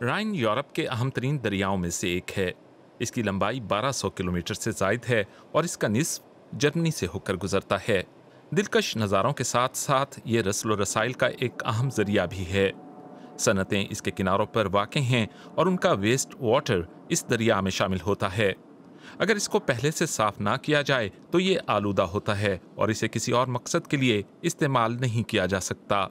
राइन Europe के अहम तरीन दरियाओं में से एक है। इसकी लंबाई 1200 किलोमीटर से ज़ायद है और इसका निस्फ जर्मनी से होकर गुजरता है। दिलकश नज़ारों के साथ साथ ये रस्ल रसाइल का एक अहम जरिया भी है। सनतें इसके किनारों पर वाक़ हैं और उनका वेस्ट वाटर इस दरिया में शामिल होता है। अगर इसको पहले से साफ ना किया जाए तो ये आलूदा होता है और इसे किसी और मकसद के लिए इस्तेमाल नहीं किया जा सकता।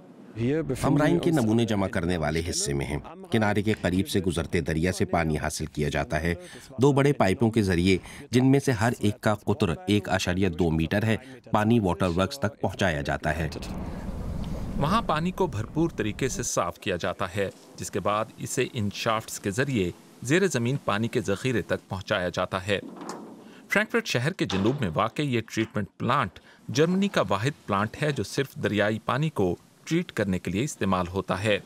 हम राइन के नमूने जमा करने वाले हिस्से में हैं। किनारे के करीब से गुजरते दरिया से पानी हासिल किया जाता है। 2 बड़े पाइपों के जरिए, जिनमें से हर एक का कुतर 1.2 मीटर है, पानी वाटर वर्क्स तक पहुंचाया जाता है। वहाँ पानी को भरपूर तरीके से साफ किया जाता है, जिसके बाद इसे इन शाफ्ट्स के जरिए ज़ेर ज़मीन पानी के ज़ख़ीरे तक पहुँचाया जाता है। फ्रैंकफर्ट शहर के जनूब में वाक़ ये ट्रीटमेंट प्लांट जर्मनी का वाहिद प्लांट है जो सिर्फ दरियाई पानी को ट्रीट करने के लिए इस्तेमाल होता है।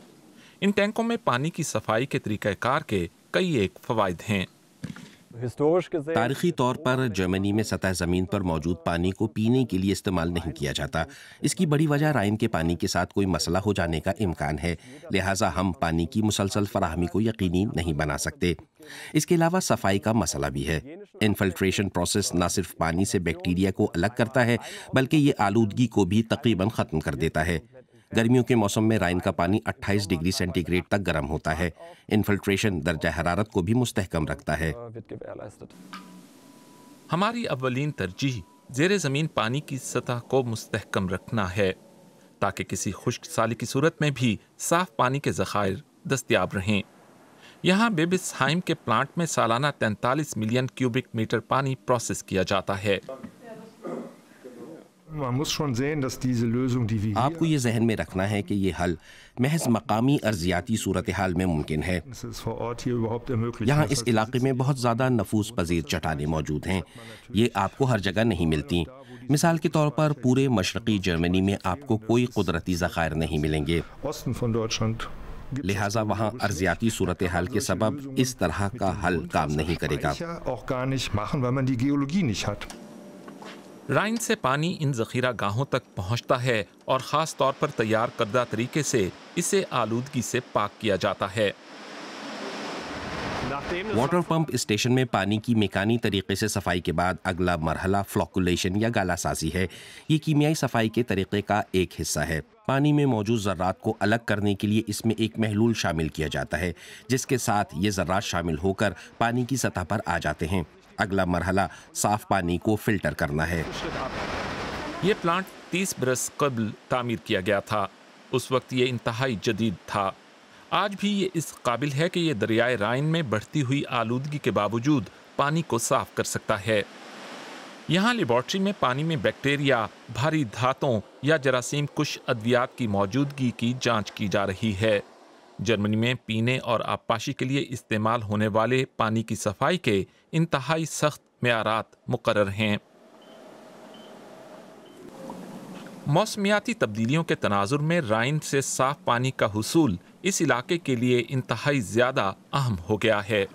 इन टैंकों में पानी की सफाई के तरीक़ाकार के कई एक फ़वाइद हैं। तारीखी तौर पर जर्मनी में सतह ज़मीन पर मौजूद पानी को पीने के लिए इस्तेमाल नहीं किया जाता। इसकी बड़ी वजह राइन के पानी के साथ कोई मसला हो जाने का इम्कान है, लिहाजा हम पानी की मुसलसल फराहमी को यकीनी नहीं बना सकते। इसके अलावा सफाई का मसला भी है। इन्फिल्ट्रेशन प्रोसेस न सिर्फ पानी से बैक्टीरिया को अलग करता है, बल्कि ये आलूदगी को भी तकरीबन ख़त्म कर देता है। गर्मियों के मौसम में राइन का पानी 28 डिग्री सेंटीग्रेड तक गर्म होता है। इन्फिल्ट्रेशन दर्जा हरारत को भी मुस्तहकम रखता है। हमारी अव्वलीन तरजीह ज़ेरे ज़मीन पानी की सतह को मुस्तहकम रखना है, ताकि किसी खुश्क साली की सूरत में भी साफ पानी के ज़खायर दस्तयाब रहें। यहाँ बेबिसहाइम के प्लांट में सालाना 43 मिलियन क्यूबिक मीटर पानी प्रोसेस किया जाता है। आपको ये जहन में रखना है कि ये हल महज मकामी अर्जियाती सूरत हाल में मुमकिन है। यहाँ इस इलाके में बहुत ज़्यादा नफूस पजीर चट्टानें मौजूद हैं। ये आपको हर जगह नहीं मिलती। मिसाल के तौर पर पूरे मशरक़ी जर्मनी में आपको कोई कुदरती ज़खायर नहीं मिलेंगे। लिहाजा वहाँ अर्जियाती सूरत हाल के सबब इस तरह का हल काम नहीं करेगा। राइन से पानी इन ज़ख़ीरा गाहों तक पहुँचता है और ख़ास तौर पर तैयार करदा तरीके से इसे आलूदगी से पाक किया जाता है। वाटर पंप स्टेशन में पानी की मेकानी तरीके से सफाई के बाद अगला मरहला फ्लोकुलेशन या गालासाजी है। ये कीमियाई सफाई के तरीके का एक हिस्सा है। पानी में मौजूद ज़र्रात को अलग करने के लिए इसमें एक महलूल शामिल किया जाता है, जिसके साथ ये ज़र्रात शामिल होकर पानी की सतह पर आ जाते हैं। अगला मरहला साफ पानी को फिल्टर करना है। ये प्लांट 30 बरस कबल तामीर किया गया था। उस वक्त ये इंतहाई जदीद था। आज भी ये इस काबिल है कि ये दरियाए राइन में बढ़ती हुई आलूदगी के बावजूद पानी को साफ कर सकता है। यहाँ लेबॉर्ट्री में पानी में बैक्टीरिया, भारी धातों या जरासीम कुश अद्वियात की मौजूदगी की जांच की जा रही है। जर्मनी में पीने और आबपाशी के लिए इस्तेमाल होने वाले पानी की सफाई के इंतहाई सख्त मेयारात मुकर्रर हैं। मौसमियाती तब्दीलियों के तनाजुर में राइन से साफ पानी का हुसूल इस इलाके के लिए इंतहाई ज़्यादा अहम हो गया है।